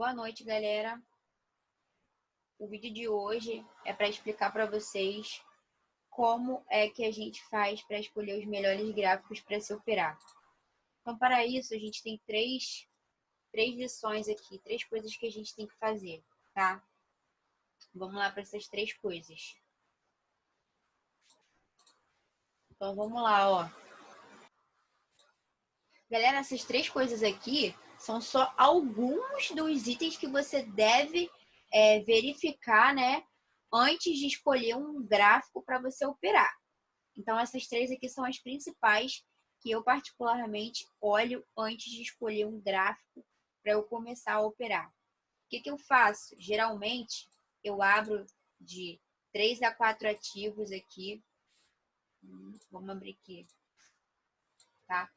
Boa noite, galera. O vídeo de hoje é para explicar para vocês como é que a gente faz para escolher os melhores gráficos para se operar. Então, para isso, a gente tem três lições aqui, três coisas que a gente tem que fazer, tá? Vamos lá para essas três coisas. Então, vamos lá, ó. Galera, essas três coisas aqui são só alguns dos itens que você deve verificar, né? Antes de escolher um gráfico para você operar. Então, essas três aqui são as principais que eu particularmente olho antes de escolher um gráfico para eu começar a operar. O que eu faço? Geralmente, eu abro de 3 a 4 ativos aqui. Vamos abrir aqui, tá?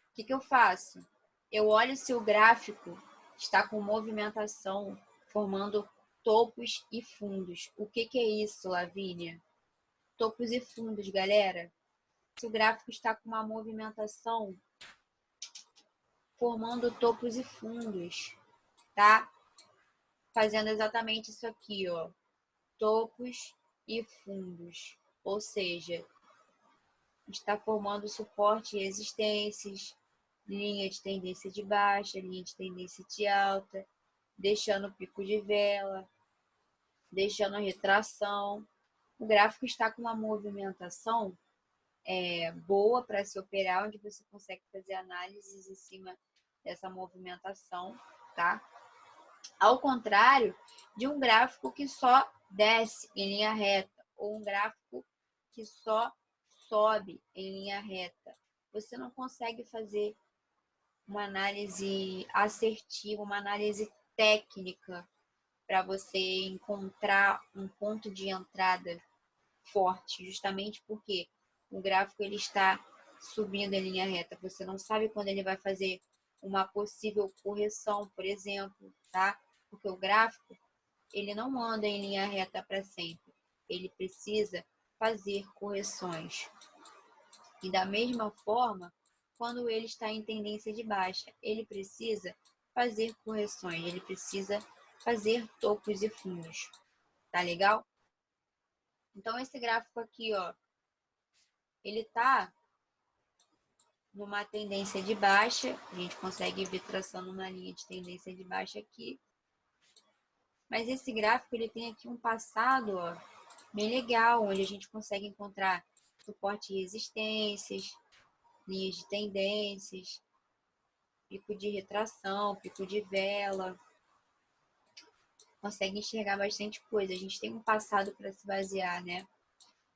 O que eu faço? Eu olho se o gráfico está com movimentação, formando topos e fundos. O que é isso, Lavínia? Topos e fundos, galera. Se o gráfico está com uma movimentação formando topos e fundos, tá? Fazendo exatamente isso aqui, ó. Topos e fundos. Ou seja, está formando suporte e resistências, linha de tendência de baixa, linha de tendência de alta, deixando pico de vela, deixando retração. O gráfico está com uma movimentação boa para se operar, onde você consegue fazer análises em cima dessa movimentação, tá? Ao contrário de um gráfico que só desce em linha reta ou um gráfico que só sobe em linha reta. Você não consegue fazer uma análise assertiva, uma análise técnica para você encontrar um ponto de entrada forte, justamente porque o gráfico ele está subindo em linha reta. Você não sabe quando ele vai fazer uma possível correção, por exemplo, tá? Porque o gráfico ele não anda em linha reta para sempre. Ele precisa fazer correções. E da mesma forma, quando ele está em tendência de baixa, ele precisa fazer correções, ele precisa fazer topos e fundos. Tá legal? Então, esse gráfico aqui, ó, ele tá numa tendência de baixa. A gente consegue ver traçando uma linha de tendência de baixa aqui. Mas esse gráfico, ele tem aqui um passado, ó, bem legal, onde a gente consegue encontrar suporte e resistências, linhas de tendências, pico de retração, pico de vela. Consegue enxergar bastante coisa. A gente tem um passado para se basear, né?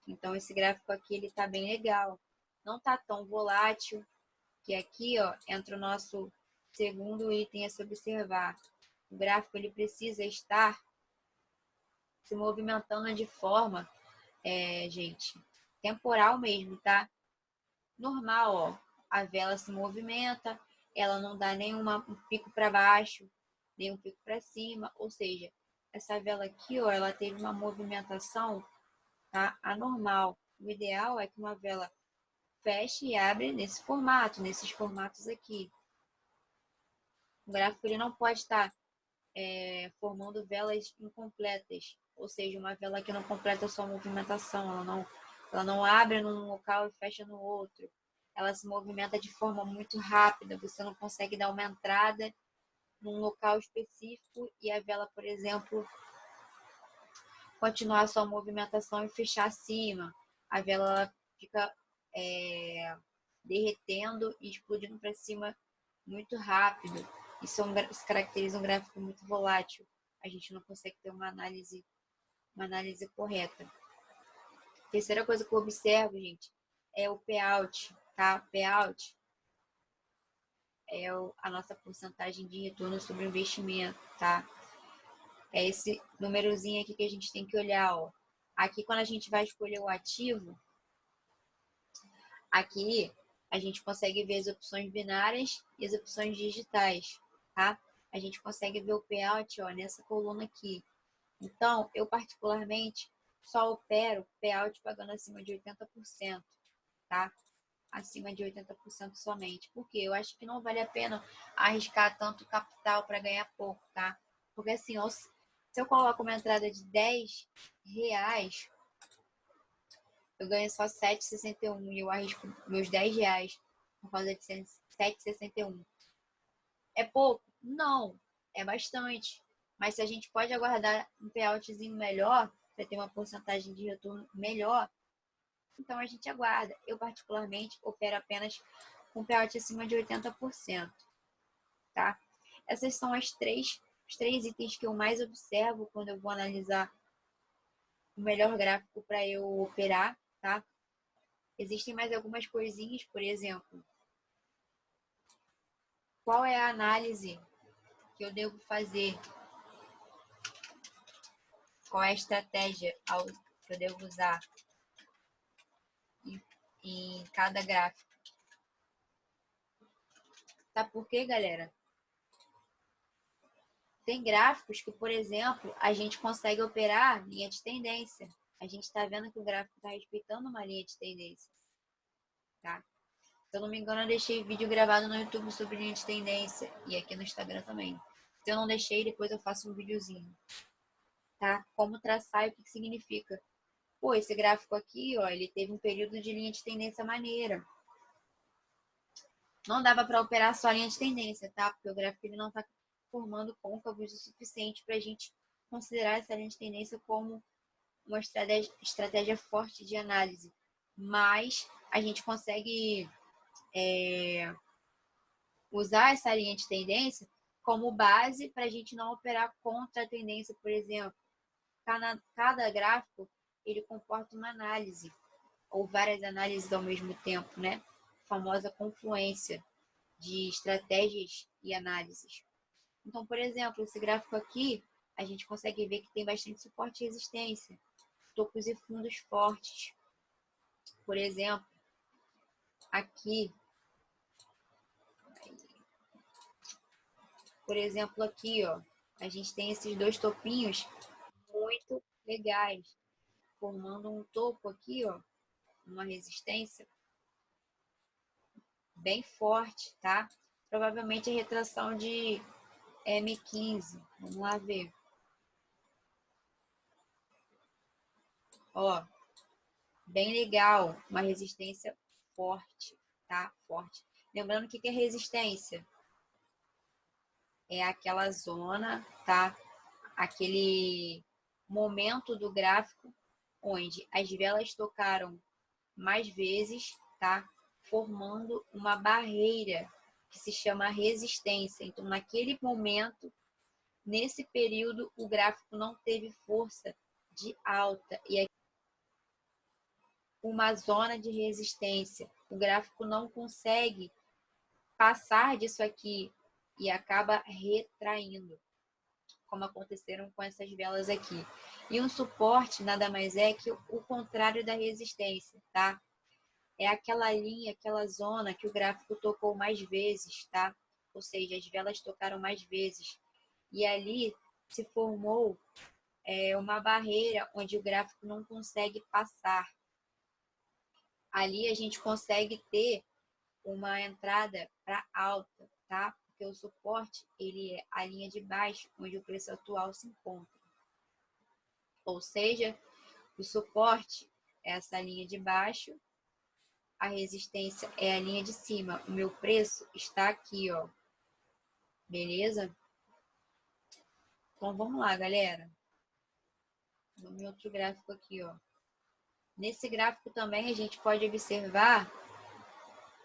Então, esse gráfico aqui, ele tá bem legal. Não tá tão volátil, que aqui, ó, entra o nosso segundo item a se observar. O gráfico, ele precisa estar se movimentando de forma, gente, temporal mesmo, tá? Normal, ó. A vela se movimenta, ela não dá nenhum pico para baixo, nem um pico para cima, ou seja, essa vela aqui, ó, ela teve uma movimentação, tá, anormal. O ideal é que uma vela feche e abre nesse formato, nesses formatos aqui. O gráfico ele não pode estar formando velas incompletas, ou seja, uma vela que não completa a sua movimentação, ela não abre num local e fecha no outro. Ela se movimenta de forma muito rápida, você não consegue dar uma entrada num local específico e a vela, por exemplo, continuar a sua movimentação e fechar acima. A vela fica derretendo e explodindo para cima muito rápido. Isso caracteriza um gráfico muito volátil. A gente não consegue ter uma análise correta. Terceira coisa que eu observo, gente, é o payout, tá? Payout é a nossa porcentagem de retorno sobre o investimento, tá? É esse númerozinho aqui que a gente tem que olhar, ó. Aqui, quando a gente vai escolher o ativo, aqui a gente consegue ver as opções binárias e as opções digitais, tá? A gente consegue ver o payout, ó, nessa coluna aqui. Então, eu particularmente só opero payout pagando acima de 80%, tá? acima de 80% somente. Porque eu acho que não vale a pena arriscar tanto capital para ganhar pouco, tá? Porque assim, se eu coloco uma entrada de R$ 10, eu ganho só 7,61 e eu arrisco meus R$ 10 por causa de 7,61. É pouco? Não, é bastante. Mas se a gente pode aguardar um payoutzinho melhor, para ter uma porcentagem de retorno melhor, então a gente aguarda. Eu, particularmente, opero apenas com payout acima de 80%, tá? Essas são os três itens que eu mais observo quando eu vou analisar o melhor gráfico para eu operar, tá? Existem mais algumas coisinhas, por exemplo, qual é a análise que eu devo fazer? Qual é a estratégia que eu devo usar em cada gráfico? Sabe por quê, galera? Tem gráficos que, por exemplo, a gente consegue operar linha de tendência. A gente está vendo que o gráfico está respeitando uma linha de tendência, tá? Se eu não me engano, eu deixei vídeo gravado no YouTube sobre linha de tendência e aqui no Instagram também. Se eu não deixei, depois eu faço um videozinho, tá? Como traçar e o que significa. Pô, esse gráfico aqui, ó, ele teve um período de linha de tendência maneira. Não dava para operar só a linha de tendência, tá? Porque o gráfico ele não está formando côncavos o suficiente para a gente considerar essa linha de tendência como uma estratégia forte de análise. Mas a gente consegue usar essa linha de tendência como base para a gente não operar contra a tendência, por exemplo. Cada gráfico ele comporta uma análise ou várias análises ao mesmo tempo, né? A famosa confluência de estratégias e análises. Então, por exemplo, esse gráfico aqui, a gente consegue ver que tem bastante suporte e resistência, topos e fundos fortes. Por exemplo, aqui, ó, a gente tem esses dois topinhos muito legais, formando um topo aqui, ó, uma resistência bem forte, tá? Provavelmente a retração de M15. Vamos lá ver. Ó, bem legal, uma resistência forte, tá? Forte. Lembrando o que é resistência? É aquela zona, tá? Aquele momento do gráfico onde as velas tocaram mais vezes, tá? Formando uma barreira que se chama resistência. Então, naquele momento, nesse período, o gráfico não teve força de alta e é uma zona de resistência. O gráfico não consegue passar disso aqui e acaba retraindo, como aconteceram com essas velas aqui. E um suporte nada mais é que o contrário da resistência, tá? É aquela linha, aquela zona que o gráfico tocou mais vezes, tá? Ou seja, as velas tocaram mais vezes. E ali se formou uma barreira onde o gráfico não consegue passar. Ali a gente consegue ter uma entrada para alta, tá? Porque o suporte, ele é a linha de baixo, onde o preço atual se encontra. Ou seja, o suporte é essa linha de baixo, a resistência é a linha de cima. O meu preço está aqui, ó. Beleza? Então, vamos lá, galera. Vamos em outro gráfico aqui, ó. Nesse gráfico também a gente pode observar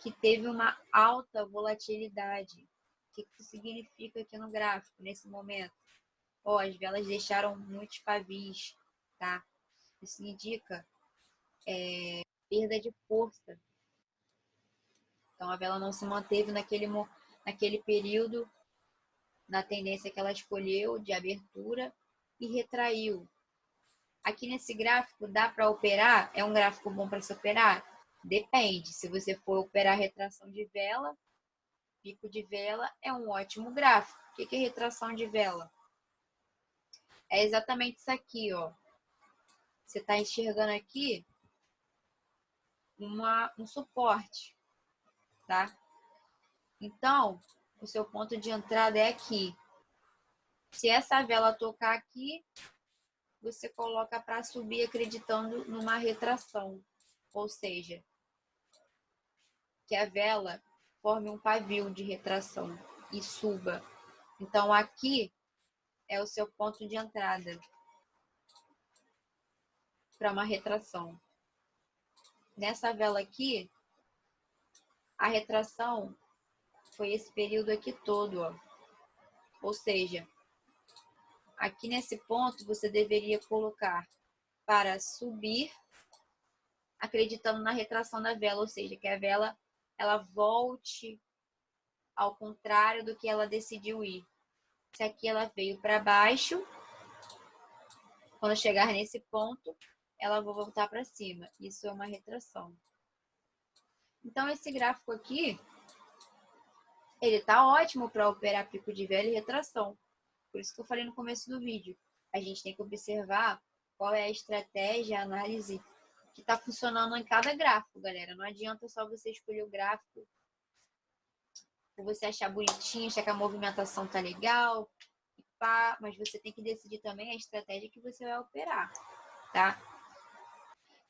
que teve uma alta volatilidade. O que isso significa aqui no gráfico, nesse momento? Ó, as velas deixaram muitos pavis, tá? Isso indica perda de força. Então, a vela não se manteve naquele período, na tendência que ela escolheu de abertura e retraiu. Aqui nesse gráfico, dá para operar? É um gráfico bom para se operar? Depende. Se você for operar retração de vela, pico de vela é um ótimo gráfico. O que é retração de vela? É exatamente isso aqui, ó. Você está enxergando aqui um suporte. tá? Então, o seu ponto de entrada é aqui. Se essa vela tocar aqui, você coloca para subir acreditando numa retração. Ou seja, que a vela forme um pavio de retração e suba. Então, aqui é o seu ponto de entrada para uma retração. Nessa vela aqui, a retração foi esse período aqui todo, ó. Ou seja, aqui nesse ponto você deveria colocar para subir, acreditando na retração da vela, ou seja, que a vela ela volte ao contrário do que ela decidiu ir. Se aqui ela veio para baixo, quando chegar nesse ponto, ela vai voltar para cima. Isso é uma retração. Então, esse gráfico aqui, ele tá ótimo para operar pico de vela e retração. Por isso que eu falei no começo do vídeo. A gente tem que observar qual é a estratégia, a análise que está funcionando em cada gráfico, galera. Não adianta só você escolher o gráfico ou você achar bonitinho, achar que a movimentação tá legal, pá, mas você tem que decidir também a estratégia que você vai operar, tá?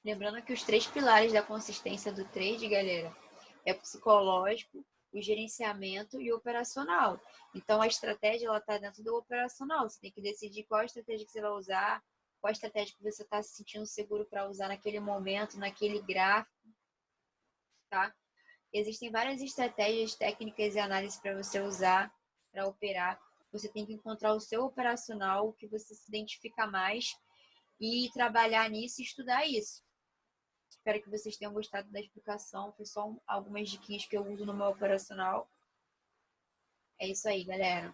Lembrando que os 3 pilares da consistência do trade, galera, é o psicológico, o gerenciamento e o operacional. Então, a estratégia ela está dentro do operacional. Você tem que decidir qual estratégia que você vai usar, qual estratégia que você está se sentindo seguro para usar naquele momento, naquele gráfico, tá? Existem várias estratégias, técnicas e análises para você usar, para operar. Você tem que encontrar o seu operacional, o que você se identifica mais e trabalhar nisso e estudar isso. Espero que vocês tenham gostado da explicação. Foi só algumas diquinhas que eu uso no meu operacional. É isso aí, galera.